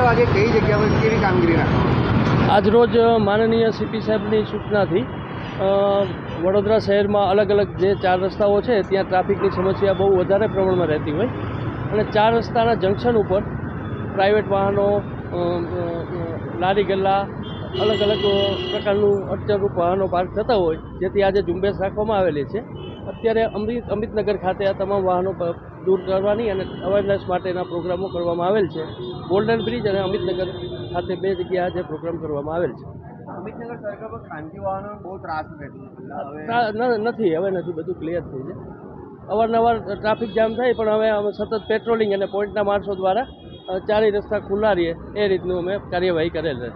વાગે કઈ જગ્યા પર કેવી કામગીરી રાખવામાં? આજરોજ માનનીય સીપી સાહેબની સૂચનાથી વડોદરા શહેરમાં અલગ અલગ જે 4 રસ્તાઓ છે ત્યાં ટ્રાફિકની સમસ્યા બહુ વધારે પ્રમાણમાં રહેતી હોય અને 4 રસ્તાના જંકશન ઉપર પ્રાઇવેટ વાહનો, લારી ગલ્લા, અલગ અલગ પ્રકારનું અડચણરૂપ વાહનો પાર્ક થતા હોય, જેથી આજે ઝુંબેશ રાખવામાં આવેલી છે. અત્યારે અમિતનગર ખાતે આ તમામ વાહનો દૂર કરવાની અને અવેરનેસ માટેના પ્રોગ્રામો કરવામાં આવેલ છે. ગોલ્ડન બ્રિજ અને અમિતનગર ખાતે 2 જગ્યા આજે પ્રોગ્રામ કરવામાં આવેલ છે. અમિતનગર સર્કલ પર ખાનગી વાહનો બહુ ત્રાસ નથી, હવે નથી, બધું ક્લિયર થઈ છે. અવારનવાર ટ્રાફિક જામ થાય, પણ હવે સતત પેટ્રોલિંગ અને પોઈન્ટના માણસો દ્વારા 4 રસ્તા ખુલ્લા રહે એ રીતનું અમે કાર્યવાહી કરેલ છે.